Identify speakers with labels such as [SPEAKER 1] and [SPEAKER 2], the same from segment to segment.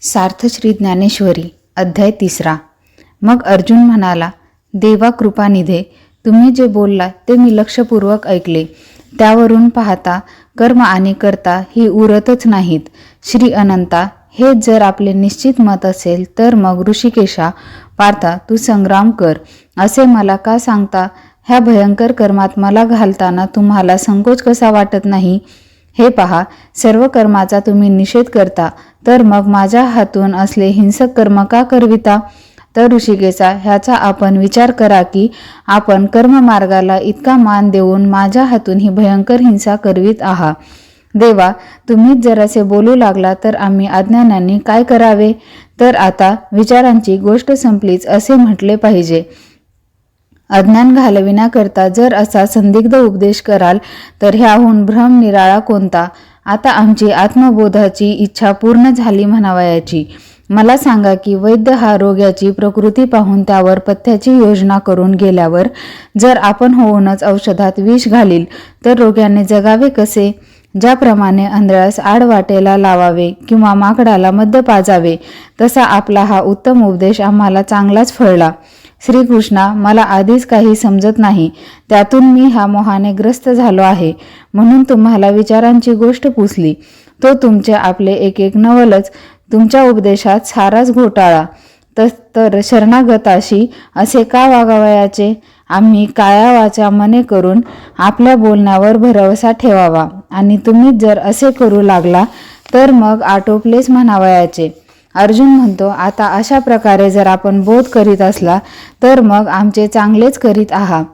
[SPEAKER 1] सार्थ श्री ज्ञानेश्वरी अध्याय 3. मग अर्जुन म्हणाला, देवा कृपानिधे, तुम्ही जे बोलला ते मी लक्षपूर्वक ऐकले. त्यावरून पाहता कर्म आणि कर्ता ही उरतच नाहीत. श्री अनंता, हेच जर आपले निश्चित मत असेल तर मग ऋषिकेशा, पार्था, तू संग्राम कर असे मला का सांगता? ह्या भयंकर कर्मात मला घालताना तुम्हाला संकोच कसा वाटत नाही? हे पहा, सर्व कर्माचा तुम्ही निषेध करता, तर मग माझ्या हातून असले हिंसक कर्म का करविता? तर ऋषिकेशा, ह्याचा आपण विचार करा की आपण कर्ममार्गाला इतका मान देऊन माझ्या हातून ही भयंकर हिंसा करवित आहात. देवा, तुम्हीच जर असे बोलू लागला तर आम्ही अज्ञानांनी काय करावे? तर आता विचारांची गोष्ट संपलीच असे म्हटले पाहिजे. अज्ञान घालविण्याकरता जर असा संदिग्ध उपदेश कराल तर ह्याहून भ्रम निराळा कोणता? आता आमची आत्मबोधाची इच्छा पूर्ण झाली म्हणावयाची. मला सांगा की वैद्य हा रोग्याची प्रकृती पाहून त्यावर पथ्याची योजना करून गेल्यावर जर आपण होऊनच औषधात विष घालील तर रोग्याने जगावे कसे? ज्याप्रमाणे आंधळ्यास आड वाटेला लावावे किंवा माकडाला मद्य पाजावे, तसा आपला हा उत्तम उपदेश आम्हाला चांगलाच फळला. श्रीकृष्णा, मला आधीच काही समजत नाही, त्यातून मी ह्या मोहाने ग्रस्त झालो आहे, म्हणून तुम्हाला विचारांची गोष्ट पुसली. तो तुमचे आपले एक एक नवलच, तुमच्या उपदेशात साराच घोटाळा. तर शरणागताशी असे का वागावयाचे? आम्ही काया वाचा मने करून आपल्या बोलण्यावर भरवसा ठेवावा, आणि तुम्ही जर असे करू लागला तर मग आटोपलेच म्हणावयाचे. अर्जुन म्हणतो, आता अशा प्रकारे जर आपण बोध करीत असला तर मग आमचे चांगलेच करीत आहात.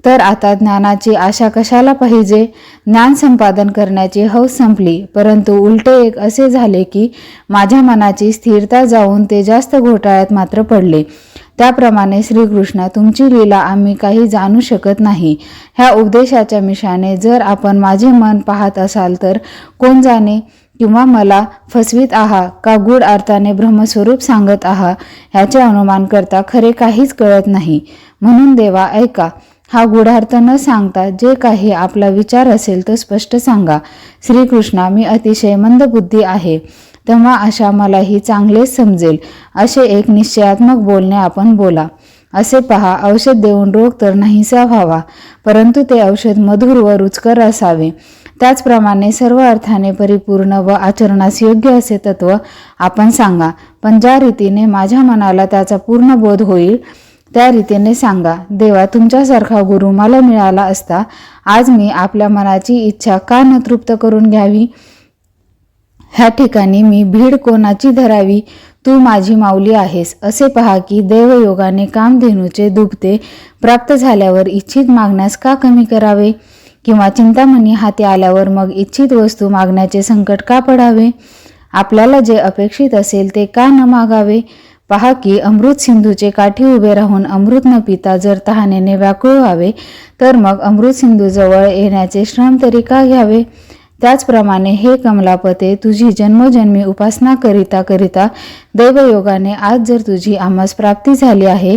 [SPEAKER 1] तर आता ज्ञानाची आशा कशाला पाहिजे? ज्ञान संपादन करण्याची हौस संपली, परंतु उलटे एक असे झाले की माझ्या मनाची स्थिरता जाऊन ते जास्त घोटाळ्यात मात्र पडले. त्याप्रमाणे श्रीकृष्ण, तुमची लीला आम्ही काही जाणू शकत नाही. ह्या उपदेशाच्या मिशाने जर आपण माझे मन पाहत असाल तर कोण जाणे? किंवा मला फसवीत आहात का गूढ अर्थाने ब्रह्मस्वरूप सांगत आहात ह्याचे अनुमान करता खरे काहीच कळत नाही. म्हणून देवा ऐका, हा गूढार्थ न सांगता जे काही आपला विचार असेल तो स्पष्ट सांगा. श्रीकृष्णा, मी अतिशय मंदबुद्धी आहे, तेव्हा अशा मलाही चांगलेच समजेल असे एक निश्चयात्मक बोलणे आपण बोला. असे पहा, औषध देऊन रोग तर नाहीसा व्हावा, परंतु ते औषध मधुर व रुचकर असावे. त्याचप्रमाणे सर्व अर्थाने परिपूर्ण व आचरणास योग्य असे तत्व आपण सांगा, पण ज्या रीतीने माझ्या मनाला त्याचा पूर्ण बोध होईल त्या रीतीने सांगा. देवा, तुमच्यासारखा गुरु मला मिळाला असता आज मी आपल्या मनाची इच्छा का न तृप्त करून घ्यावी? ह्या ठिकाणी मी भीड कोणाची धरावी? तू माझी माऊली आहेस. असे पहा की देवयोगाने कामधेनूचे दुभते प्राप्त झाल्यावर इच्छित मागण्यास का कमी करावे? किंवा चिंतामणी हाती आल्यावर मग इच्छित वस्तू मागण्याचे संकट का पडावे? आपल्याला जे अपेक्षित असेल ते का न मागावे? पहा की अमृत सिंधूचे काठी उभे राहून अमृत न पिता जर तहानेने व्याकुळ व्हावे तर मग अमृत सिंधूजवळ येण्याचे श्रम तरी का घ्यावे? त्याचप्रमाणे हे कमलापते, तुझी जन्मोजन्मी उपासना करिता करिता दैवयोगाने आज जर तुझी आम्हास प्राप्ती झाली आहे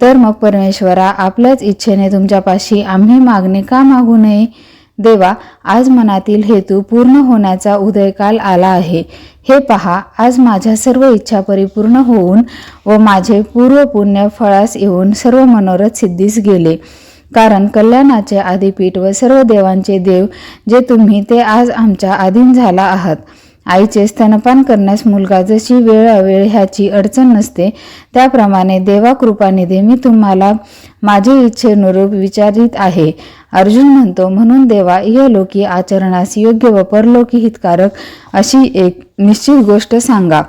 [SPEAKER 1] तर मग परमेश्वरा, आपल्याच इच्छेने तुमच्यापाशी आम्ही मागणे का मागू नये? देवा, आज मनातील हेतू पूर्ण होण्याचा उदयकाल आला आहे. हे पहा, आज माझ्या सर्व इच्छा परिपूर्ण होऊन व माझे पूर्व पुण्य फळास येऊन सर्व मनोरथ सिद्धीस गेले. कारण कल्याणाचे आदिपीठ व सर्व देवांचे देव जे तुम्ही, ते आज आमच्या अधीन झाला आहात. आईचे स्तनपान करण्यास मुलगा जशी वेळ अवेळ ह्याची अडचण नसते, त्याप्रमाणे देवा कृपानिधे मी तुम्हाला माझे इच्छेनुरूप विचारित आहे. अर्जुन म्हणतो, म्हणून देवा, इहलोकी आचरणास योग्य व परलोकी हितकारक अशी एक निश्चित गोष्ट सांगा.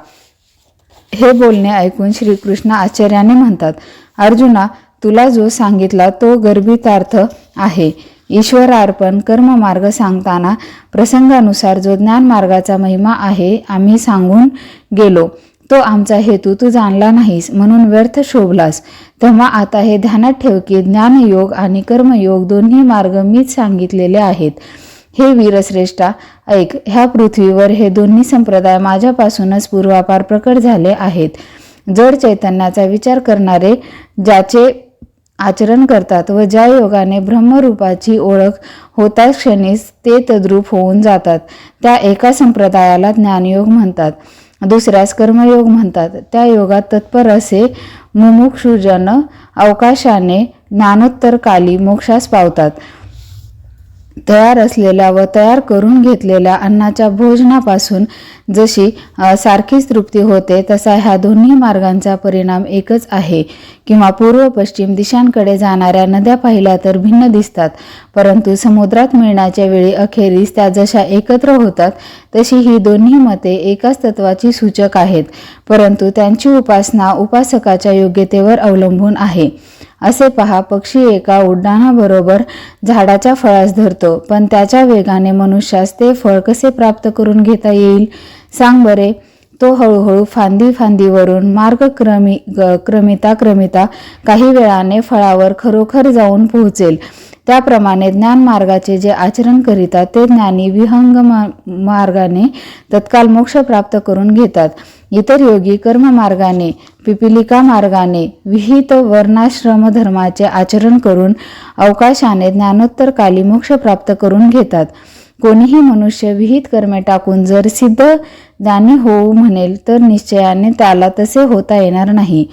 [SPEAKER 1] हे बोलणे ऐकून श्रीकृष्ण आश्चर्याने म्हणतात, अर्जुना, तुला जो सांगितला तो गर्भितार्थ आहे. ईश्वरार्पण कर्ममार्ग सांगताना प्रसंगानुसार जो ज्ञानमार्गाचा महिमा आहे आम्ही सांगून गेलो, तो आमचा हेतू तू जाणला नाहीस, म्हणून व्यर्थ शोभलास. तेव्हा आता हे ध्यानात ठेव की ज्ञानयोग आणि कर्मयोग दोन्ही मार्ग मीच सांगितलेले आहेत. हे वीरश्रेष्ठा, ऐक, ह्या पृथ्वीवर हे दोन्ही संप्रदाय माझ्यापासूनच पूर्वापार प्रकट झाले आहेत. जड चैतन्याचा विचार करणारे ज्याचे आचरण करतात व ज्या योगाने ब्रह्मरूपाची ओळख होताच क्षणीच ते तद्रूप होऊन जातात, त्या एका संप्रदायाला ज्ञानयोग म्हणतात. दुसऱ्यास कर्मयोग म्हणतात. त्या योगात तत्पर असे मुमुक्षुजन अवकाशाने ज्ञानोत्तरकाली मोक्षास पावतात. तयार असलेल्या व तयार करून घेतलेल्या अन्नाच्या भोजनापासून जशी सारखीच तृप्ती होते, तसा ह्या दोन्ही मार्गांचा परिणाम एकच आहे. किंवा पूर्व पश्चिम दिशांकडे जाणाऱ्या नद्या पाहिल्या तर भिन्न दिसतात, परंतु समुद्रात मिळण्याच्या वेळी अखेरीस त्या जशा एकत्र होतात, तशी ही दोन्ही मते एकाच तत्वाची सूचक आहेत, परंतु त्यांची उपासना उपासकाच्या योग्यतेवर अवलंबून आहे. असे पहा, पक्षी एका उड्डाणाबरोबर झाडाच्या फळास धरतो, पण त्याच्या वेगाने मनुष्यास ते फळ कसे प्राप्त करून घेता येईल सांग बरे. तो हळूहळू फांदीवरून मार्ग क्रमिता काही वेळाने फळावर खरोखर जाऊन पोहोचेल. त्याप्रमाणे ज्ञान मार्गाचे जे आचरण करीतात ते ज्ञानी विहंग मार्गाने तत्काल मोक्ष प्राप्त करून घेतात. इतर योगी कर्म मार्गाने पिपीलिका मार्गाने विहित वर्णाश्रम धर्माचे आचरण करून अवकाशाने ज्ञानोत्तर काली मोक्ष प्राप्त करून घेतात. कोणीही मनुष्य विहित कर्मे टाकून जर सिद्ध ज्ञानी होऊ म्हणेल तर निश्चयाने त्याला तसे होता येणार नाही.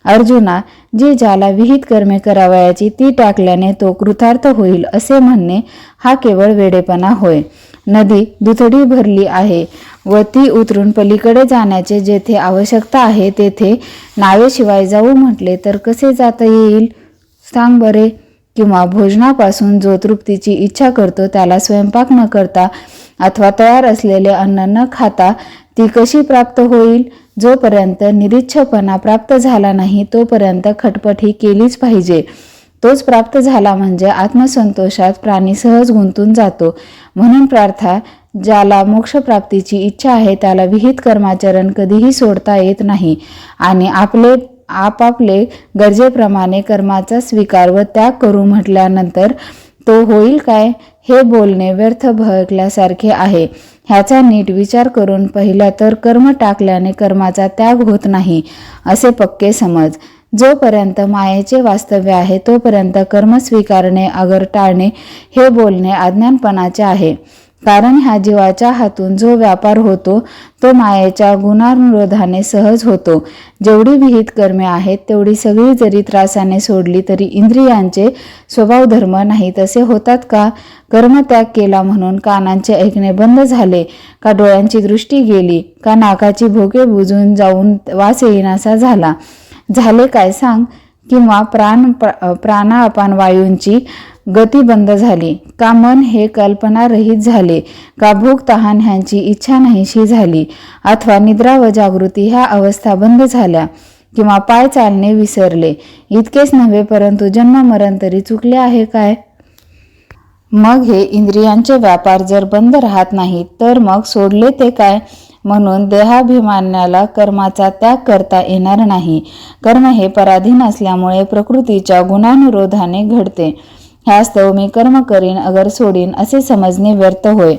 [SPEAKER 1] अर्जुना, जे ज्याला विहित कर्मे करावयाची ती टाकल्याने तो कृतार्थ होईल असे म्हणणे हा केवळ वेडेपणा होय. नदी दुथडी भरली आहे व ती उतरून पलीकडे जाण्याचे जेथे आवश्यकता आहे तेथे नावेशिवाय जाऊ म्हटले तर कसे जाता येईल सांग बरे. किंवा भोजनापासून जो तृप्तीची इच्छा करतो त्याला स्वयंपाक न करता अथवा तयार असलेले अन्न न खाता ती कशी प्राप्त होईल. जोपर्यंत निरीच्छपणा प्राप्त झाला नाही तोपर्यंत खटपट ही केलीच पाहिजे. तोच प्राप्त झाला म्हणजे आत्मसंतोषात प्राणी सहज गुंतून जातो. म्हणून प्रार्था, ज्याला मोक्षप्राप्तीची इच्छा आहे त्याला विहित कर्माचरण कधीही सोडता येत नाही आणि आपापले गरजेप्रमाणे कर्माचा स्वीकार व त्याग करू म्हटल्यानंतर तो होईल काय, हे बोलणे व्यर्थ भळकल्यासारखे आहे. ह्याचा नीट विचार करून पाहिला तर कर्म टाकल्याने कर्माचा त्याग होत नाही असे पक्के समज. जोपर्यंत मायेचे वास्तव्य आहे तोपर्यंत कर्म स्वीकारणे अगर टाळणे हे बोलणे अज्ञानपणाचे आहे. कारण ह्या जीवाच्या हातून जो व्यापार होतो तो मायेच्या गुणानुरोधाने सहज होतो. जेवढी विहित कर्मे आहेत तेवढी सगळी जरी त्रासाने सोडली तरी इंद्रियांचे स्वभाव धर्म नाही तसे होतात का. कर्मत्याग केला म्हणून कानांचे ऐकणे बंद झाले का, डोळ्यांची दृष्टी गेली का, नाकाची भोके बुजून जाऊन वास येईनासा झाले काय सांग. किंवा प्राणापान वायूंची गती बंद झाली का, मन हे कल्पनारहित झाले का, भूक तहान ह्यांची इच्छा नाहीशी झाली अथवा निद्रा व जागृती ह्या अवस्था बंद झाल्या किंवा पाय चालणे विसरले. इतकेच नव्हे परंतु जन्म मरण तरी चुकले आहे काय. मग हे इंद्रियांचे व्यापार जर बंद राहत नाही तर मग सोडले ते काय. म्हणून देहाभिमानाला कर्माचा त्याग करता येणार नाही. कर्म हे पराधीन असल्यामुळे प्रकृतीच्या गुणानुरोधाने घडते. ह्यास्तव मी कर्म करीन अगर सोडीन असे समजणे व्यर्थ होय.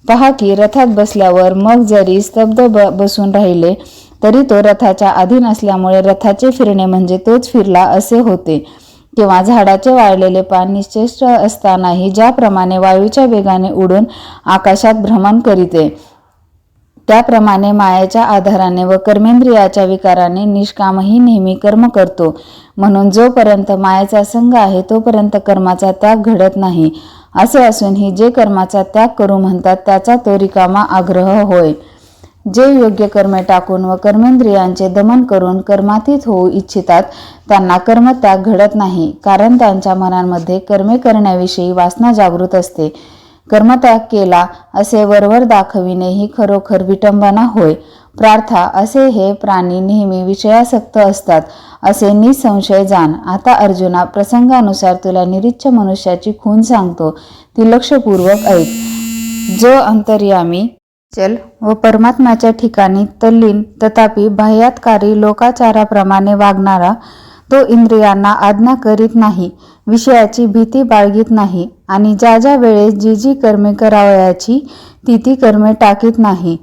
[SPEAKER 1] पहा की रथात बसल्यावर मग जरी स्तब्ध बसून राहिले तरी तो रथाच्या अधीन असल्यामुळे रथाचे फिरणे म्हणजे तोच फिरला असे होते. किंवा झाडाचे वाळलेले पान निश्चेष्ट असतानाही ज्याप्रमाणे वायूच्या वेगाने उडून आकाशात भ्रमण करीते त्याप्रमाणे मायेच्या आधाराने व कर्मेंद्रियाच्या विकाराने निष्कामही नेहमी कर्म करतो. म्हणून जोपर्यंत मायेचा संग आहे तोपर्यंत कर्माचा त्याग घडत नाही. असे असूनही जे कर्माचा त्याग करू म्हणतात त्याचा तो रिकामा आग्रह होय. जे योग्य कर्मे टाकून व कर्मेंद्रियांचे दमन करून कर्मातीत होऊ इच्छितात त्यांना कर्मत्याग घडत नाही, कारण त्यांच्या मनांमध्ये कर्मे करण्याविषयी वासना जागृत असते. कर्मत्याग केला असे वरवर दाखविणे ही खरोखर विटंबना होय. प्रार्था, असे हे प्राणी नेहमी विषयासक्त असतात असे निसंशय जाण. आता अर्जुना, प्रसंगानुसार तुला निरीच्छ मनुष्याची खूण सांगतो, ती लक्षपूर्वक ऐक. जो अंतर्यामी चल व परमात्म्याच्या ठिकाणी तल्लीन तथापि बाह्यातकारी लोकाचाराप्रमाणे वागणारा, तो इंद्रियांना आज्ञा करीत नाही, विषयाची भीती बाळगीत नाही आणि ज्या ज्या वेळेस जी जी कर्मे करावयाची ती ती कर्मे टाकीत नाही.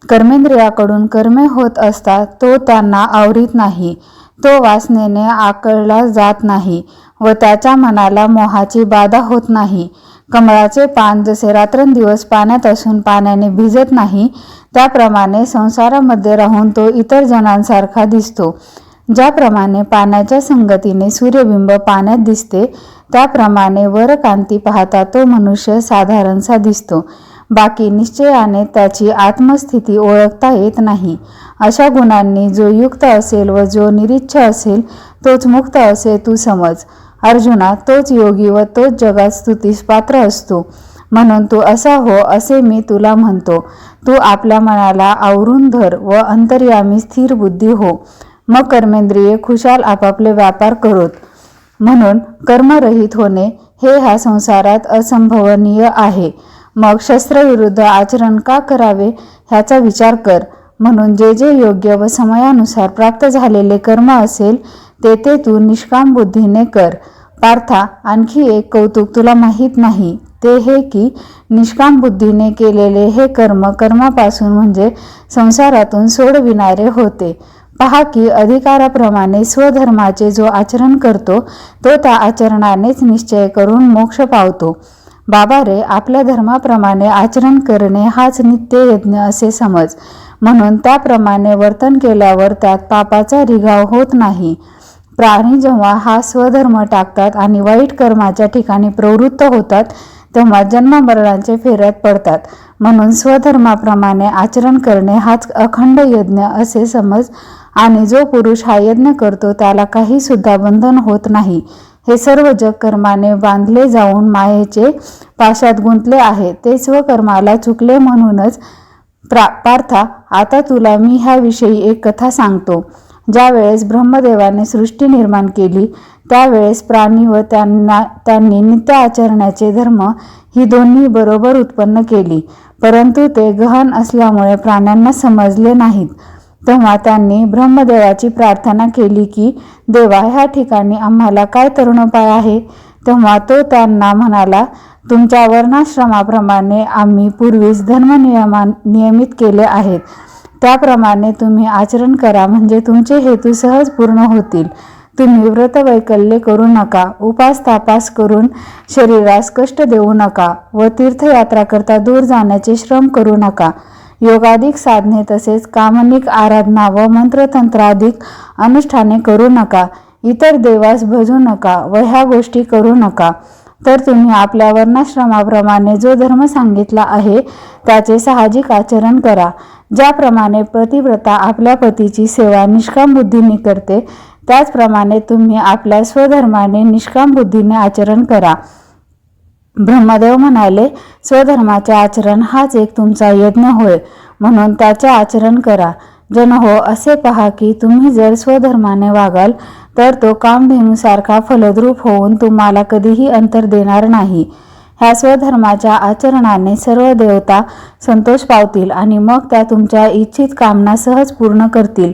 [SPEAKER 1] कर्मेंद्रियाकडून कर्मे होत असतात तो त्यांना आवरीत नाही. तो वासनेने आकळला जात नाही व त्याच्या मनाला मोहाची बाधा होत नाही. कमळाचे पान जसे रात्रंदिवस पाण्यात असून पाण्याने भिजत नाही, त्याप्रमाणे संसारामध्ये राहून तो इतर जणांसारखा दिसतो. ज्याप्रमाणे पाण्याच्या संगतीने सूर्यबिंब पाण्यात दिसते, त्याप्रमाणे वरकांती पाहता तो मनुष्य साधारणसा दिसतो. बाकी निश्चयाने त्याची आत्मस्थिती ओळखता येत नाही. अशा गुणांनी जो युक्त असेल व जो निरीच्छ असेल तोच मुक्त असे तू समज. अर्जुना, तोच योगी व तोच जगात स्तुतीस पात्र असतो. म्हणून तू असा हो असे मी तुला म्हणतो. तू आपल्या मनाला आवरून धर व अंतर्यामी स्थिर बुद्धी हो. मग कर्मेंद्रिये खुशाल आपापले व्यापार करोत. म्हणून कर्मरहित होणे हे ह्या संसारात असंभवनीय आहे. मग शस्त्रविरुद्ध आचरण का करावे ह्याचा विचार कर. म्हणून जे जे योग्य व समयानुसार प्राप्त झालेले कर्म असेल ते ते तू निष्काम बुद्धीने कर. पार्था, आणखी एक कौतुक तुला माहीत नाही ते हे की निष्काम बुद्धीने केलेले हे कर्म कर्मापासून म्हणजे संसारातून सोडविणारे होते. पहा की अधिकाराप्रमाणे स्वधर्माचे जो आचरण करतो तो त्या आचरणानेच निश्चय करून मोक्ष पावतो. बाबा रे, आपल्या धर्माप्रमाणे आचरण करणे हाच नित्य यज्ञ असे समज. म्हणून त्याप्रमाणे वर्तन केल्यावर त्यात पापाचा रिगाव होत नाही. प्राणी जेव्हा हा स्वधर्म टाकतात आणि वाईट कर्माच्या ठिकाणी प्रवृत्त होतात तेव्हा जन्ममरणाचे फेऱ्यात पडतात. म्हणून स्वधर्माप्रमाणे आचरण करणे हाच अखंड यज्ञ असे समज. आणि जो पुरुष हा यज्ञ करतो त्याला काही सुद्धा बंधन होत नाही. हे सर्व जग कर्माने बांधले जाऊन मायेचे पाशात गुंतले आहे. ते स्वकर्माला चुकले म्हणूनच. पार्था, आता तुला मी ह्याविषयी एक कथा सांगतो. ज्या वेळेस ब्रह्मदेवाने सृष्टी निर्माण केली त्यावेळेस प्राणी व त्यांनी नित्य आचरण्याचे धर्म ही दोन्ही बरोबर उत्पन्न केली. परंतु ते गहन असल्यामुळे प्राण्यांना समजले नाहीत. तेव्हा त्यांनी ब्रह्मदेवाची प्रार्थना केली की देवा, ह्या ठिकाणी आम्हाला काय तरुणोपाय आहे. तेव्हा तो त्यांना म्हणाला, तुमच्या वर्णाश्रमाप्रमाणे आम्ही पूर्वीच धर्म नियमित केले आहेत. त्याप्रमाणे तुम्ही आचरण करा म्हणजे तुमचे हेतू सहज पूर्ण होतील. तुम्ही व्रतवैकल्य करू नका, उपास तापास करून शरीरास कष्ट देऊ नका व तीर्थयात्रा करता दूर जाण्याचे श्रम करू नका. योगाधिक साधने तसेच कामनिक आराधना व मंत्रतंत्राधिक अनुष्ठाने करू नका. इतर देवास भजू नका व ह्या गोष्टी करू नका. तर तुम्ही आपल्या वर्णाश्रमाप्रमाणे जो धर्म सांगितला आहे त्याचे साहजिक आचरण करा. ज्याप्रमाणे पतिव्रता आपल्या पतीची सेवा निष्काम बुद्धीने करते त्याचप्रमाणे तुम्ही आपल्या स्वधर्माने निष्काम बुद्धीने आचरण करा. ब्रह्मदेव म्हणाले, स्वधर्माचे आचरण हाच एक तुमचा यज्ञ होय. म्हणून त्याचे आचरण करा. जन हो, असे पहा की तुम्ही जर स्वधर्माने वागाल तर तो कामधेनूसारखा फलद्रूप होऊन तुम्हाला कधीही अंतर देणार नाही. ह्या स्वधर्माच्या आचरणाने सर्व देवता संतोष पावतील आणि मग त्या तुमच्या इच्छित कामना सहज पूर्ण करतील.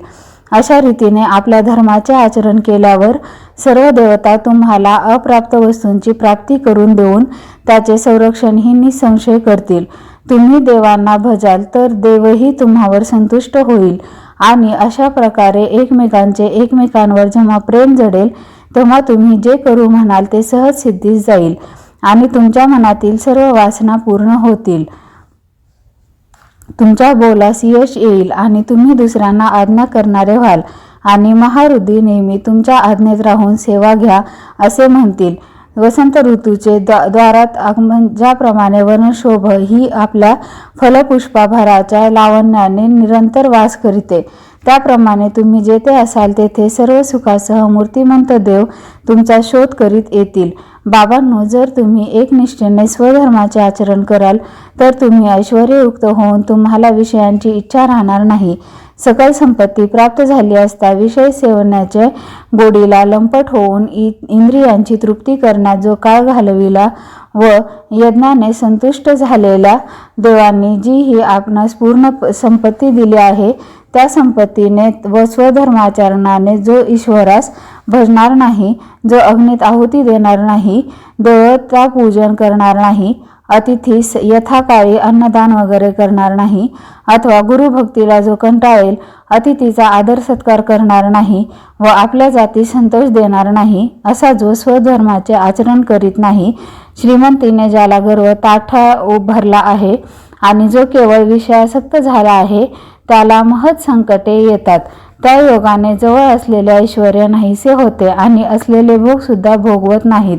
[SPEAKER 1] अशा रीतीने आपल्या धर्माचे आचरण केल्यावर सर्व देवता तुम्हाला अप्राप्त वस्तूंची प्राप्ती करून देऊन त्याचे संरक्षण ही निसंशय करतील. तुम्ही देवांना भजाल तर देवही तुम्हावर संतुष्ट होईल. आणि अशा प्रकारे एकमेकांवर जेव्हा प्रेम जडेल तेव्हा तुम्ही जे करू म्हणाल ते सहज सिद्धीस जाईल आणि तुमच्या मनातील सर्व वासना पूर्ण होतील. तुमच्या बोलास यश येईल आणि तुम्ही दुसऱ्यांना आज्ञा करणारे व्हाल आणि महारुद्धी नेहमी तुमच्या आज्ञेत राहून सेवा घ्या असे म्हणतील. वसंत ऋतूचे द्वारात आगमन ज्याप्रमाणे वर्णशोभ ही आपल्या फलपुष्पाभराच्या लावण्याने निरंतर वास करीते त्याप्रमाणे तुम्ही जेथे असाल तेथे सर्व सुखासह मूर्तिमंत देव तुमचा शोध करीत येतील. बाबांनो, जर तुम्ही एकनिष्ठेने स्वधर्माचे आचरण कराल तर तुम्ही ऐश्वर्ययुक्त होऊन तुम्हाला विषयांची इच्छा राहणार नाही. सकल संपत्ती प्राप्त झाली असता विषय सेवण्याचे गोडीला लंपट होऊन इंद्रियांची तृप्ती करण्यात जो काळ घालविला व यज्ञाने संतुष्ट झालेल्या देवांनी जी ही आपणास पूर्ण संपत्ती दिली आहे त्या संपत्तीने व स्वधर्माचरणाने जो ईश्वरास भजणार नाही, जो अग्नीत आहुती देणार नाही, देवता पूजन करणार नाही, अतिथीस यथाकाळी अन्नदान वगैरे करणार नाही अथवा गुरुभक्तीला जो कंटाळेल, अतिथीचा आदर सत्कार करणार नाही व आपल्या जाती संतोष देणार नाही, असा जो स्वधर्माचे आचरण करीत नाही श्रीमंतीने ज्याला गर्व ताठा भरला आहे आणि जो केवळ विषयासक्त झाला आहे त्याला महत् संकटे येतात. त्या योगाने जवळ असलेले ऐश्वर्य नाहीसे होते आणि असलेले भोग सुद्धा भोगवत नाहीत.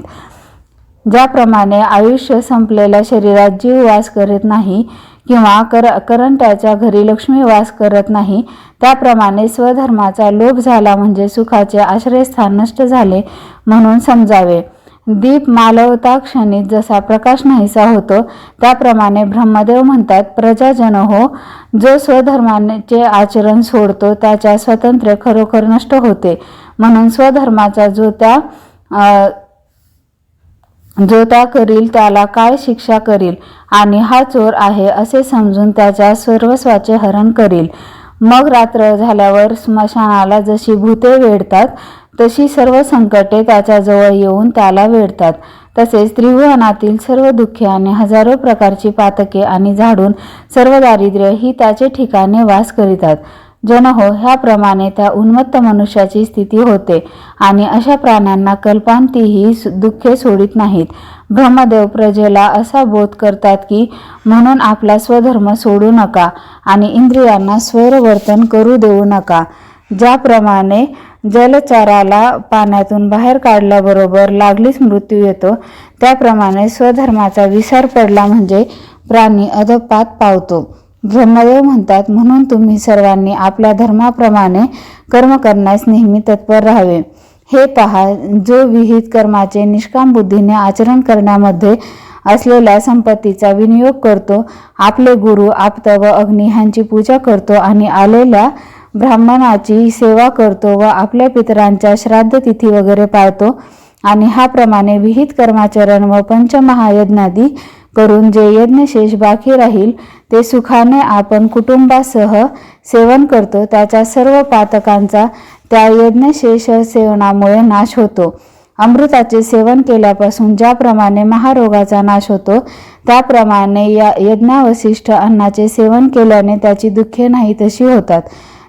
[SPEAKER 1] ज्याप्रमाणे आयुष्य संपलेल्या शरीरात जीव वास करत नाही किंवा करंट्याच्या घरी लक्ष्मी वास करत नाही, त्याप्रमाणे स्वधर्माचा लोभ झाला म्हणजे सुखाचे आश्रयस्थान नष्ट झाले म्हणून समजावे. दीप मालवता क्षणी जसा प्रकाश नाहीसा होतो त्याप्रमाणे ब्रह्मदेव म्हणतात, प्रजाजन हो, जो स्वधर्माचे आचरण सोडतो त्याच्या स्वातंत्र्य खरोखर नष्ट होते. म्हणून स्वधर्माचा जो त्या करील त्याला काय शिक्षा करील आणि हा चोर आहे असे समजून त्याच्या सर्वस्वाचे हरण करील. मग रात्र झाल्यावर स्मशानाला जशी भूते वेढतात तशी सर्व संकटे त्याच्याजवळ येऊन त्याला वेढतात. तसेच त्रिभुवनातील सर्व दुःखे आणि हजारो प्रकारची पातके आणि झाडून सर्व दारिद्र्य ही त्याचे ठिकाणी वास करीतात. जन हो, ह्याप्रमाणे त्या उन्मत्त मनुष्याची स्थिती होते आणि अशा प्राण्यांना कल्पांतीही दुःखे सोडित नाहीत. ब्रह्मदेव प्रजेला असा बोध करतात की म्हणून आपला स्वधर्म सोडू नका आणि इंद्रियांना स्वैरवर्तन करू देऊ नका. ज्याप्रमाणे जलचराला पाण्यातून बाहेर काढल्याबरोबर लागलीच मृत्यू येतो, त्याप्रमाणे स्वधर्माचा विसर पडला म्हणजे प्राणी अधपात पावतो. ब्रह्मदेव म्हणतात, म्हणून तुम्ही सर्वांनी आपल्या धर्माप्रमाणे कर्म करण्यास नेहमी तत्पर राहावे. हे पहा, जो विहित कर्माचे निष्काम बुद्धीने आचरण करण्यामध्ये असलेल्या संपत्तीचा विनियोग करतो, आपले गुरु, आप्त व अग्नी ह्यांची पूजा करतो आणि आलेल्या ब्राह्मणाची सेवा करतो व आपल्या पितरांच्या श्राद्ध तिथी वगैरे पाळतो आणि ह्याप्रमाणे विहित कर्माचरण व पंचमहायज्ञादी करून जे यज्ञशेष बाकी राहील ते सुखाने आपण कुटुंबासह सेवन करतो, त्याच्या सर्व पातकांचा त्या यज्ञशेष सेवनामुळे नाश होतो. अमृताचे सेवन केल्यापासून ज्याप्रमाणे महारोगाचा नाश होतो, त्याप्रमाणे या यज्ञावशिष्ट अन्नाचे सेवन केल्याने त्याची दुःखे नाही तशी होतात.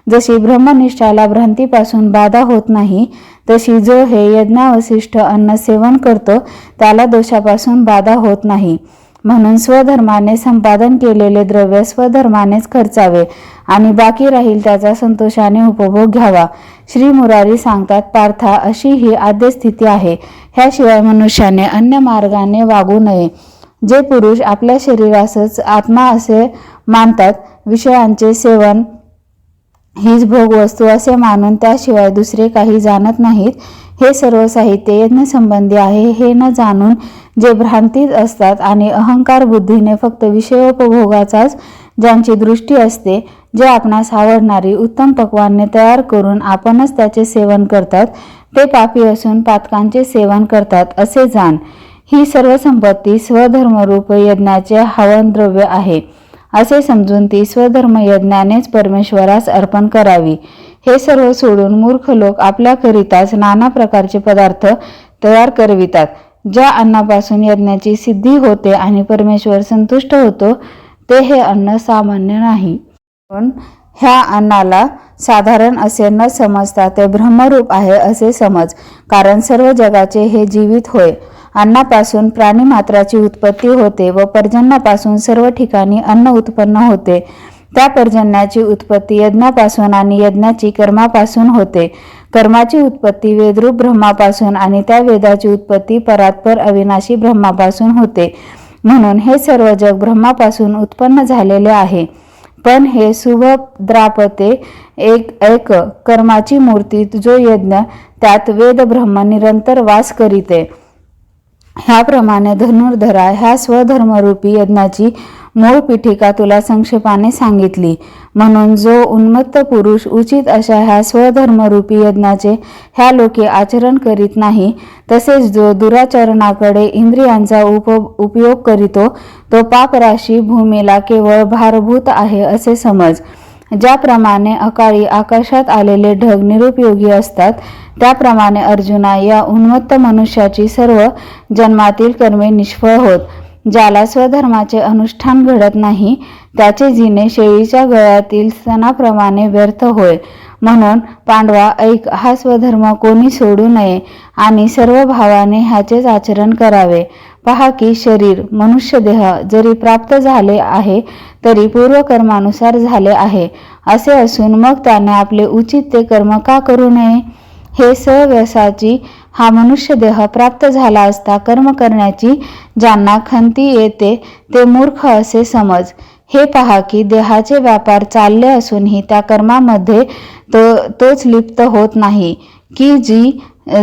[SPEAKER 1] जशी ब्रह्मनिष्ठाला भ्रांतीपासून बाधा होत नाही, तशी जो हे यज्ञावशिष्ट अन्न सेवन करतो त्याला दोषापासून बाधा होत नाही. म्हणून स्वधर्माने संपादन केलेले द्रव्य स्वधर्मानेच खर्चावे आणि बाकी राहील त्याचा संतोषाने उपभोग घ्यावा. श्री मुरारी सांगतात, पार्था, अशी ही आद्य स्थिती आहे. ह्याशिवाय मनुष्याने अन्य मार्गाने वागू नये. जे पुरुष आपल्या शरीरासच आत्मा असे मानतात, विषयांचे सेवन हीच भोगवस्तू असे मानून त्याशिवाय दुसरे काही जाणत नाहीत, हे सर्व साहित्य यज्ञसंबंधी आहे हे न जाणून जे भ्रांतीत असतात आणि अहंकार बुद्धीने फक्त विषयोपभोगाचाच ज्यांची दृष्टी असते, जे आपणास आवडणारी उत्तम पक्वान्ने तयार करून आपणच त्याचे सेवन करतात, ते पापी असून पातकांचे सेवन करतात असे जाण. ही सर्व संपत्ती स्वधर्मरूप यज्ञाचे हवन द्रव्य आहे असे समजून ती स्वधर्म यज्ञानेच परमेश्वरास अर्पण करावी. हे सर्व सोडून मूर्ख लोक आपल्याकरिताच नाना प्रकारचे पदार्थ तयार करवितात. ज्या अन्नापासून यज्ञाची सिद्धी होते आणि परमेश्वर संतुष्ट होतो ते हे अन्न सामान्य नाही. पण ह्या अन्नाला साधारण असे न समजता ते ब्रह्मरूप आहे असे समज, कारण सर्व जगाचे हे जीवित होय. अन्नापासून प्राणीमात्राची उत्पत्ती होते व पर्जन्यापासून सर्व ठिकाणी अन्न उत्पन्न होते. त्या पर्जन्याची उत्पत्ती यज्ञापासून आणि यज्ञाची कर्मापासून होते. कर्माची उत्पत्ती वेदरूप ब्रह्मापासून आणि त्या वेदाची उत्पत्ती परात्पर अविनाशी ब्रह्मापासून होते. म्हणून हे सर्व जग ब्रह्मापासून उत्पन्न झालेले आहे. पण हे सुभद्रापते एक कर्माची मूर्ती जो यज्ञ, त्यात वेद ब्रह्म निरंतर वास करीते. ह्याप्रमाणे धनुर्धरा, ह्या स्वधर्मरूपी यज्ञाची मूळ पीठिका तुला संक्षेपाने सांगितली. म्हणून जो उन्मत्त पुरुष उचित अशा ह्या स्वधर्मरूपी यज्ञाचे ह्या लोके आचरण करीत नाही, तसेच जो दुराचरणाकडे इंद्रियांचा उपयोग करीतो, तो पापराशी भूमीला केवळ भारभूत आहे असे समज. ज्याप्रमाणे अकाळी आकाशात आलेले ढग निरुपयोगी असतात, त्याप्रमाणे अर्जुना, या उन्मत्त मनुष्याची सर्व जन्मातील कर्मे निष्फळ होत. ज्याला स्वधर्माचे अनुष्ठान घडत नाही, त्याचे जिणे शेळीच्या गळ्यातील स्तनाप्रमाणे व्यर्थ होय. म्हणून पांडवा ऐक, हा स्वधर्म कोणी सोडू नये आणि सर्व भावाने ह्याचेच आचरण करावे. पहा की शरीर मनुष्य देह जरी प्राप्त झाले आहे तरी पूर्वकर्मानुसार झाले आहे असे असून मग त्याने आपले उचित ते कर्म का करू नये? हे सव्यसाची हा मनुष्य देह प्राप्त झाला असता कर्म करण्याची ज्यांना खंती येते ते मूर्ख असे समज. हे पहा की देहाचे व्यापार चालले असूनही त्या कर्मामध्ये तोच लिप्त होत नाही की जी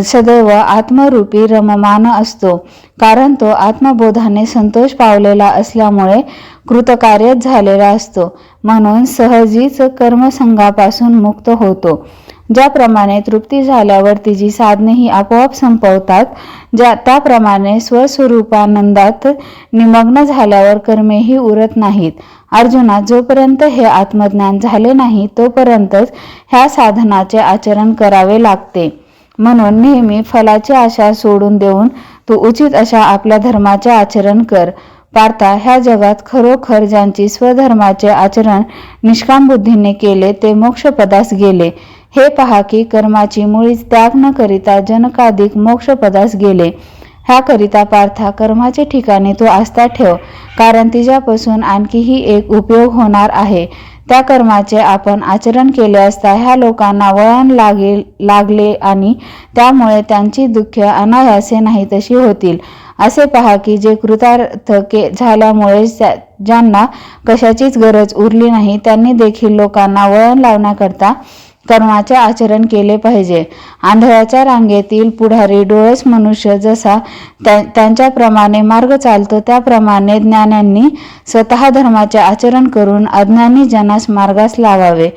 [SPEAKER 1] सदैव आत्मरूपी रममान असतो, कारण तो आत्मबोधाने संतोष पावलेला असल्यामुळे कृतकार्यच झालेला असतो, म्हणून सहजीच कर्मसंगापासून मुक्त होतो. ज्याप्रमाणे तृप्ती झाल्यावर तिची साधनेही आपोआप संपवतात, त्याप्रमाणे स्वस्वरूपानंदात निमग्न झाल्यावर कर्मेही उरत नाहीत. अर्जुना, जोपर्यंत हे आत्मज्ञान झाले नाही तोपर्यंतच ह्या साधनाचे आचरण करावे लागते. म्हणून नेहमी फलाची आशा सोडून देऊन तू उचित अशा आपल्या धर्माचे आचरण कर. पार्था, ह्या जगात खरोखर ज्यांची स्वधर्माचे आचरण निष्काम बुद्धीने केले ते मोक्षपदास गेले. हे पहा की कर्माची मुळीच त्याग न करिता जनकाधिक मोक्षपदास गेले. ह्याकरिता पार्था, कर्माचे ठिकाणी तू आस्था ठेव, कारण तिच्यापासून आणखीही एक उपयोग होणार आहे. त्या कर्माचे आपण आचरण केले असता ह्या लोकांना वळण लागले आणि त्यामुळे त्यांची दुःखे अनायासे नाही तशी होतील. असे पहा की जे कृतार्थ झाल्यामुळे ज्यांना कशाचीच गरज उरली नाही त्यांनी देखील लोकांना वळण लावण्याकरता कर्माचे आचरण केले पाहिजे. आंधळ्याच्या रांगेतील पुढारी डोळस मनुष्य जसा त्यांच्याप्रमाणे मार्ग चालतो त्याप्रमाणे ज्ञान्यांनी स्वतः धर्माचे आचरण करून अज्ञानी जनास मार्गास लावावे.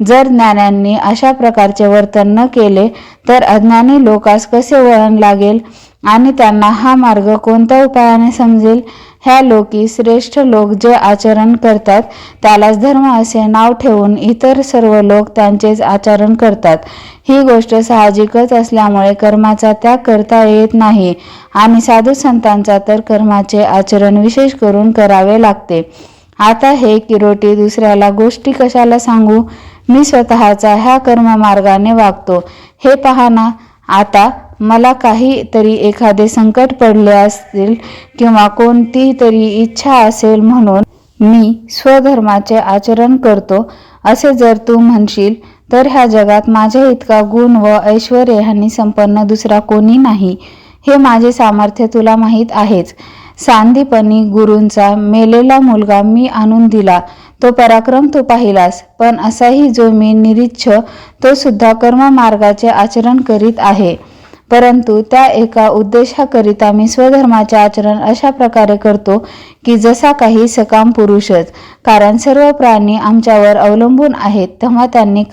[SPEAKER 1] जर ज्ञान्यांनी अशा प्रकारचे वर्तन न केले तर अज्ञानी लोकास कसे वळण लागेल आणि त्यांना हा मार्ग कोणत्या उपायाने समजेल? ह्या लोकी श्रेष्ठ लोक जे आचरण करतात त्यालाच धर्म असे नाव ठेवून इतर सर्व लोक त्यांचेच आचरण करतात. ही गोष्ट साहजिकच असल्यामुळे कर्माचा त्याग करता येत नाही आणि साधू संतांचा तर कर्माचे आचरण विशेष करून करावे लागते. आता हे किरोटी दुसऱ्याला गोष्टी कशाला सांगू? मी स्वतःचा ह्या कर्ममार्गाने वागतो. हे पहा ना, आता मला काही तरी एखादे संकट पडले असतील किंवा कोणती तरी इच्छा असेल म्हणून मी स्वधर्माचे आचरण करतो असे जर तू म्हणशील तर ह्या जगात माझ्या इतका गुण व ऐश्वर्य ह्यांनी संपन्न दुसरा कोणी नाही. हे माझे सामर्थ्य तुला माहीत आहेच. सांदीपनी गुरूंचा मेलेला मुलगा मी आणून दिला, तो पराक्रम तू पाहिलास. पण असाही जो मी निरीच्छ तो सुद्धा कर्ममार्गाचे आचरण करीत आहे, परंतु त्या एका उद्देशाकरिता मी स्वधर्माचे आचरण अशा प्रकारे करतो की जसा काही सकाम पुरुषच. कारण सर्व प्राणी आमच्यावर अवलंबून आहेत तेव्हा त्यांनी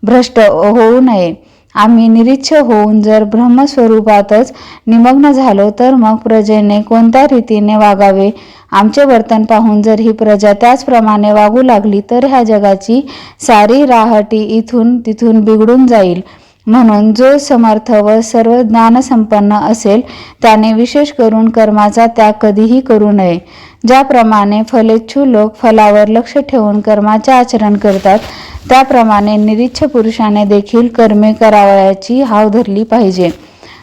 [SPEAKER 1] भ्रष्ट होऊ नये. आम्ही निरीच्छ होऊन जर ब्रह्मस्वरूपातच निमग्न झालो तर मग प्रजेने कोणत्या रीतीने वागावे? आमचे वर्तन पाहून जर ही प्रजा त्याचप्रमाणे वागू लागली तर ह्या जगाची सारी राहटी इथून तिथून बिघडून जाईल. म्हणून जो समर्थ व सर्व ज्ञानसंपन्न असेल त्याने विशेष करून कर्माचा त्याग कधीही करू नये. ज्याप्रमाणे फलेच्छू लोक फलावर लक्ष ठेवून कर्माचे आचरण करतात त्याप्रमाणे निरीच्छ पुरुषाने देखील कर्मे करावयाची हाव धरली पाहिजे.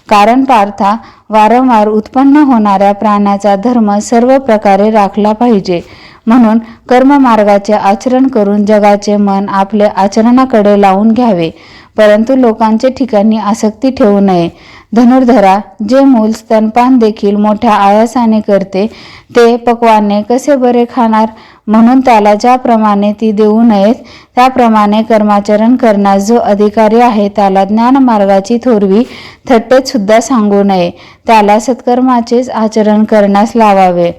[SPEAKER 1] कारण पार्था, वारंवार उत्पन्न होणाऱ्या प्राण्याचा धर्म सर्व प्रकारे राखला पाहिजे. म्हणून कर्ममार्गाचे आचरण करून जगाचे मन आपले आचरणाकडे लावून घ्यावे, परंतु लोकांचे ठिकाणी आसक्ती ठेवू नये. धनुर्धरा, जे मूल स्तनपान देखील मोठ्या आयासाने करते ते पक्वान्ने कसे बरे खाणार? म्हणून त्याला ज्याप्रमाणे ती देऊ नयेत त्याप्रमाणे कर्माचरण करण्यास जो अधिकारी आहे त्याला ज्ञानमार्गाची थोरवी थट्टेत सुद्धा सांगू नये. त्याला सत्कर्माचेच आचरण करण्यास लावावे,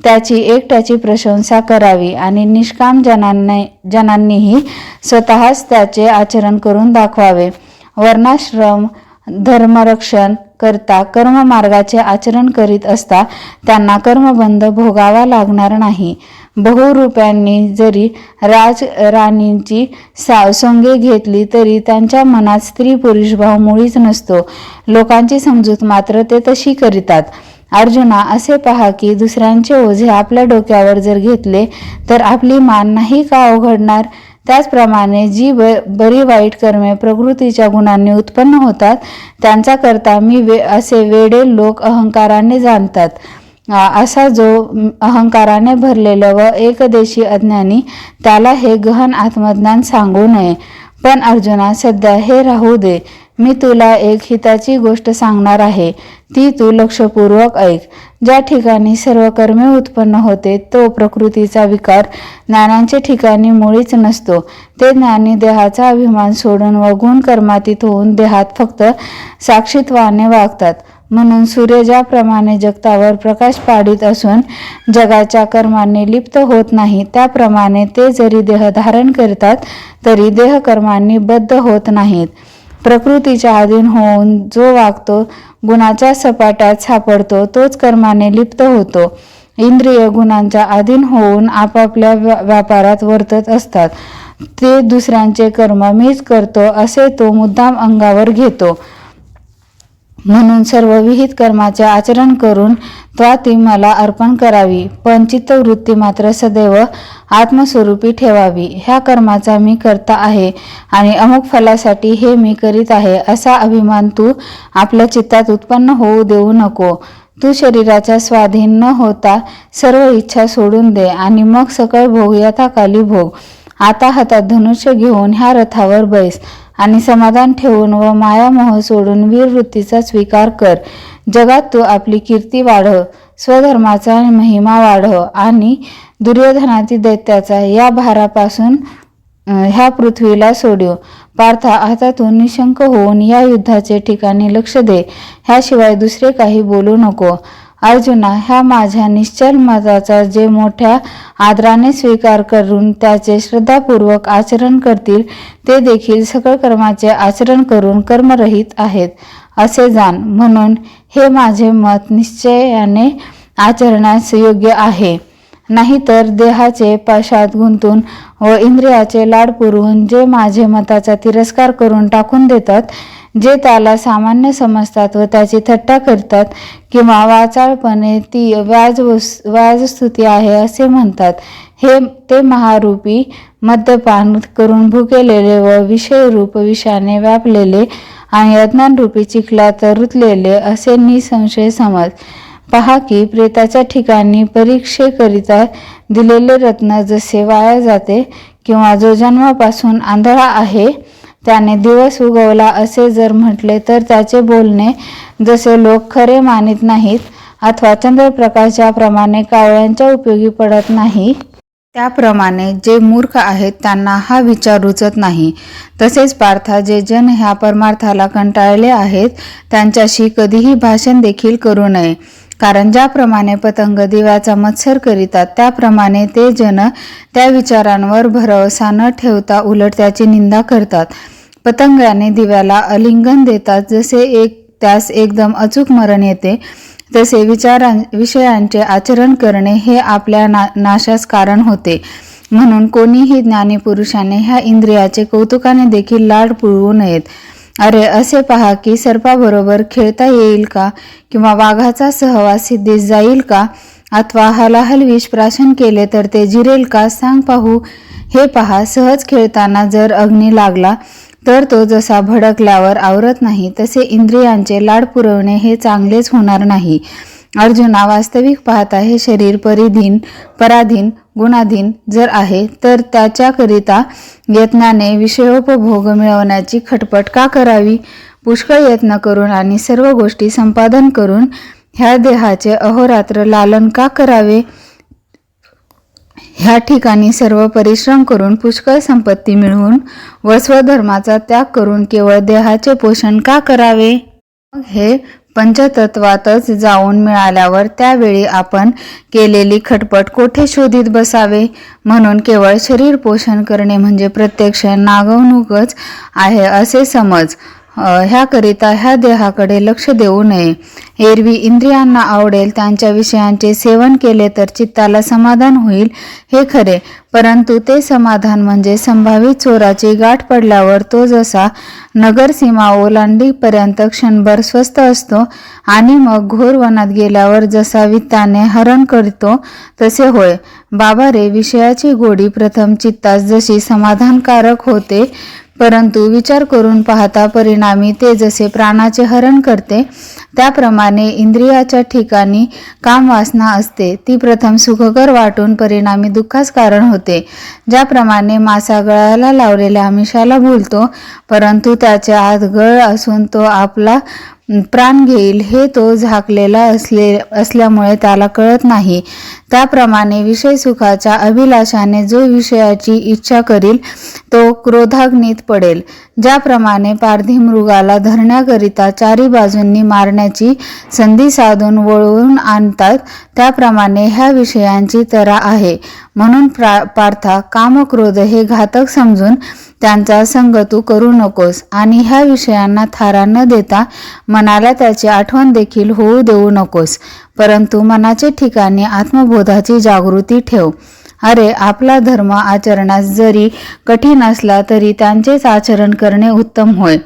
[SPEAKER 1] त्याची एकट्याची प्रशंसा करावी आणि निष्काम जनांनीही स्वतःच त्याचे आचरण करून दाखवावे. वर्णाश्रम धर्मरक्षण करता कर्ममार्गाचे आचरण करीत असता त्यांना कर्मबंध भोगावा लागणार नाही. बहुरूप्यांनी जरी राजराणींची सोंगे घेतली तरी त्यांच्या मनात स्त्री पुरुष भाव मुळीच नसतो. लोकांची समजूत मात्र ते तशी करीतात. अर्जुना, असे पहा की दुसऱ्यांचे ओझे आपल्या डोक्यावर जर घेतले तर आपली मान नाही का अवघडणार? त्याचप्रमाणे जी बरी वाईट कर्मे प्रकृतीच्या गुणांनी उत्पन्न होतात त्यांचा करता मी असे वेडे लोक अहंकाराने जाणतात. असा जो अहंकाराने भरलेला व एकदेशी अज्ञानी त्याला हे गहन आत्मज्ञान सांगू नये. पण अर्जुना, सध्या हे राहू दे. मी तुला एक हिताची गोष्ट सांगणार आहे, ती तू लक्षपूर्वक ऐक. ज्या ठिकाणी सर्व कर्मे उत्पन्न होते तो प्रकृतीचा विकार ज्ञानांच्या ठिकाणी मुळीच नसतो. ते ज्ञानी देहाचा अभिमान सोडून व गुण कर्मातीत होऊन देहात फक्त साक्षीत्वाने वागतात. म्हणून सूर्य ज्याप्रमाणे जगतावर प्रकाश पाडित असून जगाच्या कर्मांनी लिप्त होत नाही, त्याप्रमाणे ते जरी देह धारण करतात तरी देहकर्मांनी बद्ध होत नाहीत. प्रकृतीच्या अधीन होऊन जो वागतो, गुणाच्या सपाट्यात सापडतो, तोच कर्माने लिप्त होतो. इंद्रिय गुणांच्या अधीन होऊन आपापल्या व्यापारात वर्तत असतात. ते दुसऱ्यांचे कर्म मीच करतो असे तो मुद्दाम अंगावर घेतो. म्हणून सर्व विहित कर्माचे आचरण करून ती मला अर्पण करावी, पण चित्तवृत्ती मात्र सदैव आत्मस्वरूपी ठेवावी. ह्या कर्माचा मी करता आहे आणि अमुक फलासाठी हे मी करीत आहे असा अभिमान तू आपल्या चित्तात उत्पन्न होऊ देऊ नको. तू शरीराच्या स्वाधीन न होता सर्व इच्छा सोडून दे आणि मग सकळ भोग यथाकाली भोग. आता हातात धनुष्य घेऊन ह्या रथावर बैस आणि समाधान ठेवून व मायामोह सोडून वीरवृत्तीचा स्वीकार कर. जगात तू आपली कीर्ती वाढव, स्वधर्माचा महिमा वाढव आणि दुर्योधनाती दैत्याचा या भारापासून ह्या पृथ्वीला सोडव. पार्था, आता तू निशंक होऊन या युद्धाचे ठिकाणी लक्ष दे. ह्याशिवाय दुसरे काही बोलू नको. अर्जुना, ह्या माझ्या निश्चल मताचा जे मोठ्या आदराने स्वीकार करून त्याचे श्रद्धापूर्वक आचरण करतील ते देखील सकळ कर्माचे आचरण करून कर्मरहित आहेत असे जाण. म्हणून हे माझे मत निश्चयाने आचरण्यास योग्य आहे. नाहीतर देहाचे पाशात गुंतून व इंद्रियाचे लाड पुरवून जे माझे मताचा तिरस्कार करून टाकून देतात, जे त्याला सामान्य समजतात व त्याची थट्टा करतात किंवा वाचाळपणे ती व्याजस्तुती आहे असे म्हणतात, ते महारूपी मद्यपान करून भुकेलेले व विषयरूप विषाने व्यापलेले आणि अज्ञानरूपी चिखलात रुतलेले असे निसंशय समज. पहा की प्रेताच्या ठिकाणी परीक्षेकरिता दिलेले रत्न जसे वाया जाते किंवा जो जन्मापासून आंधळा आहे त्याने दिवस उगवला असे जर म्हटले तर त्याचे बोलणे जसे लोक खरे मानित नाहीत अथवा चंद्रप्रकाशाच्या प्रमाणे कावळ्यांच्या उपयोगी पडत नाही, त्याप्रमाणे जे मूर्ख आहेत त्यांना हा विचार रुचत नाही. तसेच पार्था, जे जन ह्या परमार्थाला कंटाळले आहेत त्यांच्याशी कधीही भाषण देखील करू नये. कारण ज्याप्रमाणे पतंग दिव्याचा मत्सर करीतात त्याप्रमाणे ते जन त्या विचारांवर भरवसा न ठेवता उलट त्याची निंदा करतात. पतंगाने दिव्याला आलिंगन देतात, जसे त्यास एकदम अचूक मरण येते तसे विषयांचे आचरण करणे हे आपल्या नाशास कारण होते. म्हणून कोणीही ज्ञानी पुरुषाने ह्या इंद्रियाचे कौतुकाने देखील लाड पुरवू नयेत. अरे, असे पहा की सर्पाबरोबर खेळता येईल का, किंवा वाघाचा सहवास सिद्धीस जाईल का, अथवा हलाहल विष प्राशन केले तर ते जिरेल का, सांग पाहू. हे पहा, सहज खेळताना जर अग्नी लागला तर तो जसा भडकल्यावर आवरत नाही तसे इंद्रियांचे लाड पुरवणे हे चांगलेच होणार नाही. अर्जुना, वास्तविक पाहता हे शरीर पराधीन गुणाधीन जर आहे तर त्याच्याकरिता यत्नाने विषयोपभोग मिळवण्याची खटपट का करावी. पुष्कळ यत्न करून आणि सर्व गोष्टी संपादन करून ह्या देहाचे अहोरात्र लालन का करावे. ह्या ठिकाणी सर्व परिश्रम करून पुष्कळ संपत्ती मिळवून व स्वधर्माचा त्याग करून केवळ देहाचे पोषण का करावे. मग हे पंचतत्वातच जाऊन मिळाल्यावर त्यावेळी आपण केलेली खटपट कोठे शोधित बसावे. म्हणून केवळ शरीर पोषण करणे म्हणजे प्रत्यक्ष नागवणूकच आहे असे समज. ह्याकरिता ह्या देहाकडे लक्ष देऊ नये. एरवी इंद्रियांना आवडेल त्यांच्या विषयांचे सेवन केले तर चित्ताला समाधान होईल हे खरे, परंतु ते समाधान म्हणजे संभावित चोराची गाठ पडल्यावर तो जसा नगर सीमा ओलांडीपर्यंत क्षणभर स्वस्थ असतो आणि मग घोर वनात गेल्यावर जसा वित्ताने हरण करतो तसे होय. बाबा रे, विषयाची गोडी प्रथम चित्तास जशी समाधानकारक होते, परंतु विचार करून पाहता परिणामी ते जसे प्राणाचे हरण करते, त्याप्रमाणे इंद्रियाच्या ठिकाणी कामवासना असते, ती प्रथम सुखकर वाटून परिणामी दुःखास कारण होते. ज्याप्रमाणे मासा गळाला लावलेल्या आमिषाला भुलतो, परंतु त्याच्या आत गळ असून तो आपला प्राण घेईल हे तो झाकलेला असल्यामुळे त्याला कळत नाही, त्याप्रमाणे विषय सुखाच्या अभिलाषाने जो विषयाची इच्छा करील तो क्रोधाग्नीत पडेल. ज्याप्रमाणे पारधी मृगाला धरण्याकरिता चारी बाजूंनी मारण्याची संधी साधून वळवून आणतात, त्याप्रमाणे ह्या विषयांची तऱ्हा आहे. म्हणून पार्था, कामक्रोध हे घातक समजून त्यांचा संग तू करू नकोस आणि ह्या विषयांना थारा न देता मनाला त्याची आठवण देखील होऊ देऊ नकोस, परंतु मनाचे ठिकाणी आत्मबोधाची जागृती ठेव. अरे, आपला धर्म आचरणास जरी कठीण असला तरी त्यांचेच आचरण करणे उत्तम होय.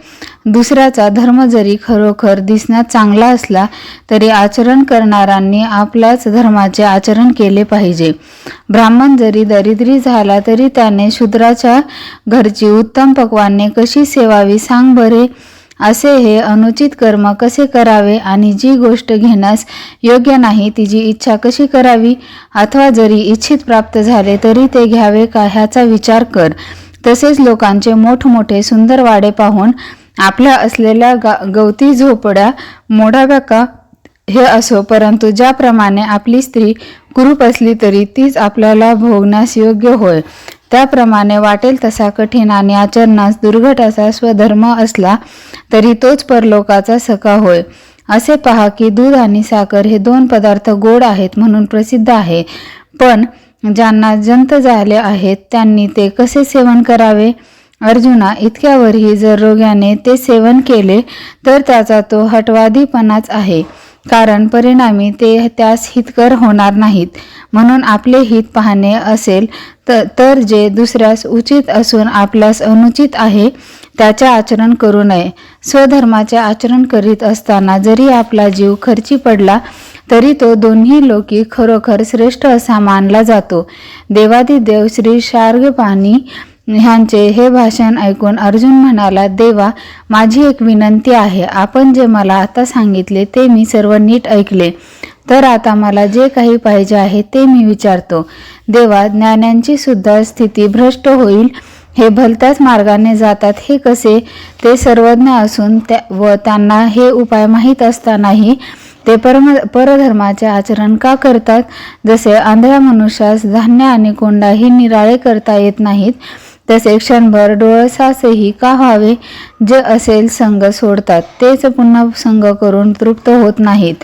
[SPEAKER 1] दुसऱ्याचा धर्म जरी खरोखर दिसण्यात चांगला असला तरी आचरण करणाऱ्यांनी आपल्याच धर्माचे आचरण केले पाहिजे. ब्राह्मण जरी दरिद्री झाला तरी त्याने शूद्राच्या घरची उत्तम पक्वान्ने कशी सेवावी सांग बरे. असे हे अनुचित कर्म कसे करावे आणि जी गोष्ट घेण्यास योग्य नाही तिची इच्छा कशी करावी, अथवा जरी इच्छित प्राप्त झाले तरी ते घ्यावे का ह्याचा विचार कर. तसेच लोकांचे मोठमोठे सुंदर वाडे पाहून आपल्या असलेल्या गवती झोपड्या मोडाव्या का हे असो, परंतु ज्याप्रमाणे आपली स्त्री कुरूप असली तरी तीच आपल्याला भोगण्यास योग्य होय, त्याप्रमाणे वाटेल तसा कठीण आणि आचरणास दुर्घट असा स्वधर्म असला तरी तोच परलोकाचा सखा होय. असे पहा की दूध आणि साखर हे दोन पदार्थ गोड आहेत म्हणून प्रसिद्ध आहे, पण ज्यांना जंत झाले आहेत त्यांनी ते कसे सेवन करावे. अर्जुना, इतक्यावरही जर रोग्याने ते सेवन केले तर त्याचा तो हटवादीपणाच आहे, कारण परिणामी ते त्यास हितकर होणार नाहीत. म्हणून आपले हित पाहणे असेल तर जे दुसऱ्यास उचित असून आपल्यास अनुचित आहे त्याचे आचरण करू नये. स्वधर्माचे आचरण करीत असताना जरी आपला जीव खर्ची पडला तरी तो दोन्ही लोकी खरोखर श्रेष्ठ असा मानला जातो. देवादिदेव श्री शार्ंगपाणी ह्यांचे हे भाषण ऐकून अर्जुन म्हणाला, देवा, माझी एक विनंती आहे. आपण जे मला आता सांगितले ते मी सर्व नीट ऐकले, तर आता मला जे काही पाहिजे आहे ते मी विचारतो. देवा, ज्ञान्यांची सुद्धा स्थिती भ्रष्ट होईल, हे भलत्याच मार्गाने जातात हे कसे. ते सर्वज्ञ असून व त्यांना हे उपाय माहीत असतानाही ते परधर्माचे आचरण का करतात. जसे आंधळ्या मनुष्यास धान्य आणि कोंडाही निराळे करता येत नाहीत, तसे क्षणभर डोळसासही का व्हावे. जे असेल संग सोडतात तेच पुन्हा संग करून तृप्त होत नाहीत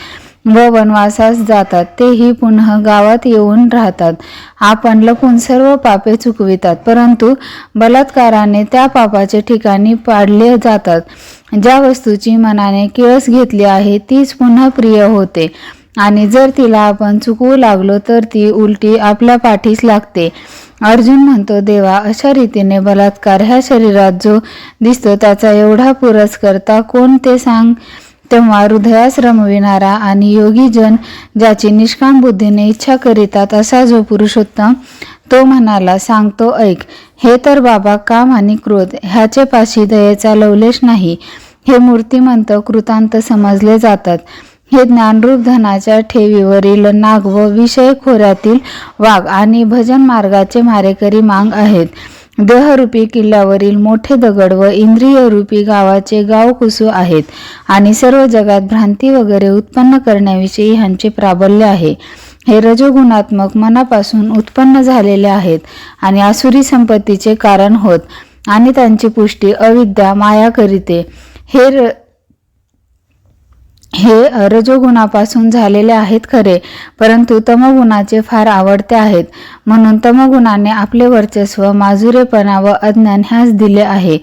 [SPEAKER 1] व वनवासास जातात, तेही पुन्हा गावात येऊन राहतात. आपण लपून सर्व पापे चुकवितात, परंतु बलात्काराने त्या पापाचे ठिकाणी पाडले जातात. ज्या वस्तूची मनाने किळस घेतली आहे तीच पुन्हा प्रिय होते आणि जर तिला आपण चुकवू लागलो तर ती उलटी आपल्या पाठीस लागते. अर्जुन म्हणतो, देवा, अशा रीतीने बलात्कार ह्या शरीरात जो दिसतो त्याचा एवढा पुरस्कर्ता कोण ते सांग. तेव्हा हृदयास रमविणारा आणि योगी जन ज्याची निष्काम बुद्धीने इच्छा करीतात असा जो पुरुषोत्तम, तो म्हणाला, सांगतो ऐक. हे तर बाबा काम आणि क्रोध ह्याचे पाशी दयेचा लवलेश नाही. हे मूर्तिमंत कृतांत समजले जातात. हे ज्ञानरूप धनाच्या ठेवीवरील नाग व विषय खोऱ्यातील वाघ आणि भजन मार्गाचे मारेकरी मांग आहेत. देहरूपी किल्ल्यावरील मोठे दगड व इंद्रियरूपी गावाचे गावकुसू आहेत आणि सर्व जगात भ्रांती वगैरे उत्पन्न करण्याविषयी ह्यांचे प्राबल्य आहे. हे रजोगुणात्मक मनापासून उत्पन्न झालेले आहेत आणि आसुरी संपत्तीचे कारण होत आणि त्यांची पुष्टी अविद्या माया करीते. हे रजोगुणापासून झालेले आहेत खरे, परंतु तमगुणाचे फार आवडते आहेत. म्हणून तमगुणाने आपले वर्चस्व माजुरेपणा व अज्ञान ह्यास दिले आहे.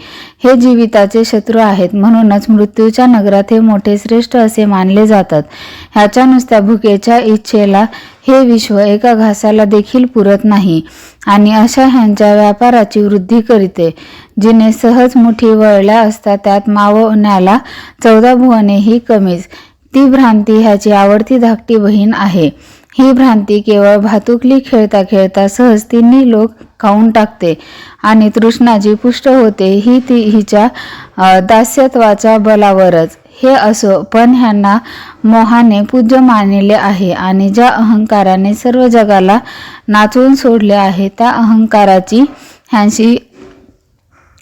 [SPEAKER 1] हे जीविताचे शत्रू आहेत. म्हणूनच मृत्यूच्या नगरात हे मोठे श्रेष्ठ असे मानले जातात. ह्याच्या नुसत्या भुकेच्या इच्छेला हे विश्व एका घासाला देखील पुरत नाही आणि अशा ह्यांच्या व्यापाराची वृद्धी करीते. जिने सहज मुठी वळल्या असता त्यात मावण्याला 14 भुवनेही कमीच. ती भ्रांती ह्याची आवडती धाकटी बहीण आहे. ही भ्रांती केवळ भातुकली खेळता खेळता सहज तिन्ही लोक खाऊन टाकते आणि तृष्णा जी पुष्ट होते ही ती हिच्या दास्यत्वाच्या बलावरच. हे असो, पण ह्यांना मोहाने पूज्य मानले आहे आणि ज्या अहंकाराने सर्व जगाला नाचवून सोडले आहे त्या अहंकाराची ह्यांशी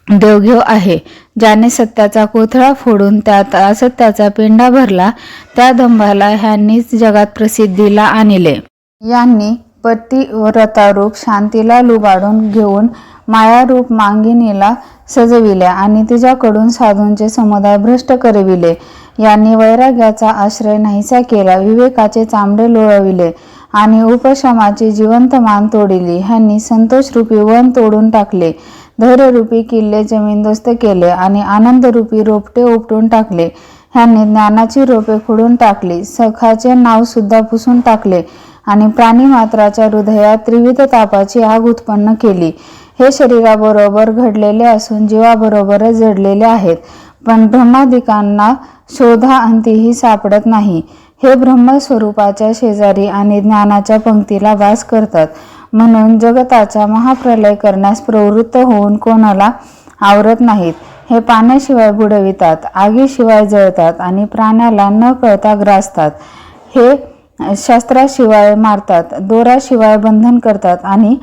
[SPEAKER 1] देवघेव आहे. ज्याने सत्याचा कोथळा फोडून त्यात असत्याचा पेंडा भरला त्या दंभाला ह्यांनीच जगात प्रसिद्धीला आणले. यांनी पतिव्रतारूप शांतीला लुबाडून घेऊन मायारूप मांगिनीला सजविले आणि तिच्याकडून साधूंचे समुदाय भ्रष्ट करविले. यांनी वैराग्याचा आश्रय नाहीसा केला, विवेकाचे चामडे लोळविले आणि उपशमाची जिवंत मान तोडिली. ह्यांनी संतोषरूपी वन तोडून टाकले, धैर्यरूपी किल्ले जमीनदोस्त केले आणि आनंदरूपी रोपटे उपटून टाकले. ह्यांनी ज्ञानाची रोपे फोडून टाकली, सखाचे नाव सुद्धा पुसून टाकले आणि प्राणीमात्राच्या हृदयात त्रिविध तापाची आग उत्पन्न केली. हे शरीराबरोबर घडलेले असून जीवाबरोबरच जडलेले आहेत, पण ब्रह्मादिकांना शोधा अंतीही सापडत नाही. हे ब्रह्मस्वरूपाच्या शेजारी आणि ज्ञानाच्या पंक्तीला वास करतात. म्हणून जगताचा महाप्रलय करण्यास प्रवृत्त होऊन कोणाला आवरत नाहीत. हे पाण्याशिवाय बुडवितात, आगीशिवाय जळतात आणि प्राण्याला न कळता ग्रासतात. हे शास्त्राशिवाय मारतात, दोराशिवाय बंधन करतात आणि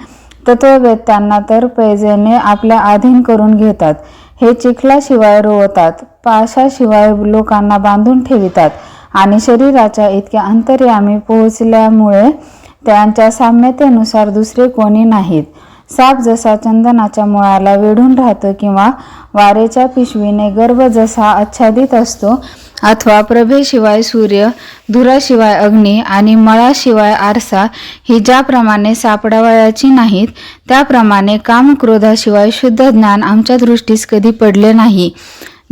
[SPEAKER 1] तत्ववेत्यांना तर पैजेने आपल्या अधीन करून घेतात. हे चिखलाशिवाय रोवतात, पाशाशिवाय लोकांना बांधून ठेवितात आणि शरीराच्या इतक्या अंतर्यामी पोहोचल्यामुळे त्यांच्या साम्यतेनुसार दुसरे कोणी नाहीत. साप जसा चंदनाच्या मुळाला वेढून राहतो किंवा वारेच्या पिशवीने गर्भ जसा आच्छादित असतो अथवा प्रभेशिवाय सूर्य, धुराशिवाय अग्नी आणि मळाशिवाय आरसा ही ज्याप्रमाणे सापडावयाची नाहीत, त्याप्रमाणे कामक्रोधाशिवाय शुद्ध ज्ञान आमच्या दृष्टीस कधी पडले नाही.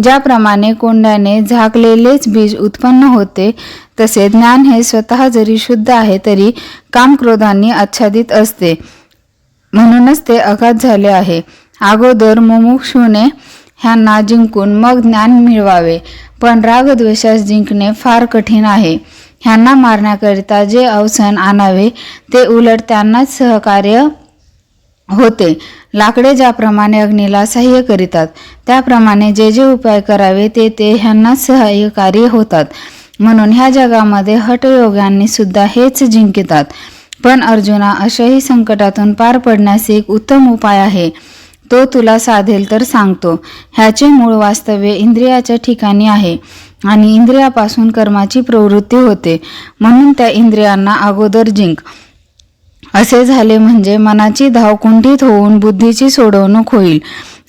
[SPEAKER 1] ज्याप्रमाणे कोंड्याने झाकलेलेच बीज उत्पन्न होते, तसे ज्ञान हे स्वतः जरी शुद्ध आहे तरी कामक्रोधांनी आच्छादित असते. म्हणूनच ते अगाध झाले आहे. अगोदर मुमुक्षूने ह्यांना जिंकून मग ज्ञान मिळवावे, पण रागद्वेषास जिंकणे फार कठीण आहे. ह्यांना मारण्याकरिता जे अवसान आणावे ते उलट त्यांनाच सहकार्य होते. लाकडे ज्याप्रमाणे अग्नीला सहाय्य करीतात, त्याप्रमाणे जे जे उपाय करावे ते ह्यांनाच सहाय्यकारी होतात. म्हणून ह्या जगामध्ये हठयोग्यांनी सुद्धा हेच जिंकतात. पण अर्जुना, अशाही संकटातून पार पडण्यास एक उत्तम उपाय आहे. तो तुला साधेल तर सांगतो. ह्याचे मूळ वास्तव्य इंद्रियाच्या ठिकाणी आहे आणि इंद्रियापासून कर्माची प्रवृत्ती होते. म्हणून त्या इंद्रियांना अगोदर जिंक. असे झाले म्हणजे मनाची धाव कुंठित होऊन बुद्धीची सोडवणूक होईल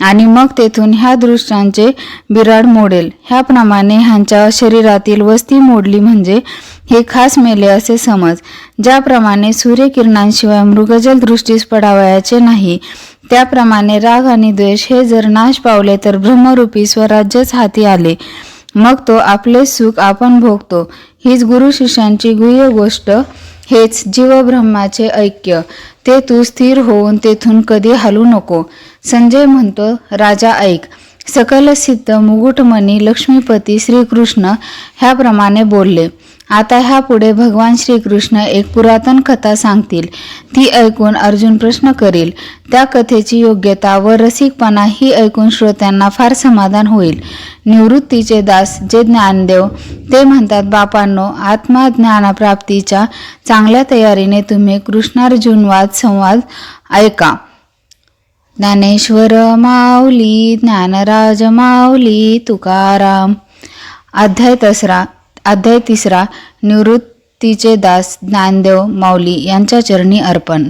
[SPEAKER 1] आणि मग तेथून ह्या दृष्टांचे बिराड मोडेल. ह्याप्रमाणे ह्यांच्या शरीरातील वस्ती मोडली म्हणजे हे खास मेले असे समज. ज्याप्रमाणे सूर्यकिरणांशिवाय मृगजल दृष्टीस पडावयाचे नाही, त्याप्रमाणे राग आणि द्वेष हे जर नाश पावले तर ब्रह्मरूपी स्वराज्यच हाती आले. मग तो आपले सुख आपण भोगतो. हीच गुरु शिष्यांची गुह्य गोष्ट. हेच जीवब्रह्माचे ऐक्य. ते तू स्थिर होऊन तेथून कधी हलू नको. संजय म्हणतो, राजा ऐक. सकल सिद्ध मुकुटमणी लक्ष्मीपती श्रीकृष्ण ह्याप्रमाणे बोलले. आता ह्यापुढे भगवान श्रीकृष्ण एक पुरातन कथा सांगतील. ती ऐकून अर्जुन प्रश्न करील. त्या कथेची योग्यता व रसिकपणा ही ऐकून श्रोत्यांना फार समाधान होईल. निवृत्तीचे दास जे ज्ञानदेव ते म्हणतात, बापांनो, आत्मज्ञानप्राप्तीच्या चांगल्या तयारीने तुम्ही कृष्णार्जुन संवाद ऐका. ज्ञानेश्वर माऊली, ज्ञानराज माऊली तुकाराम. अध्याय 3. निवृत्तीचे दास ज्ञानदेव माऊली यांच्या चरणी अर्पण.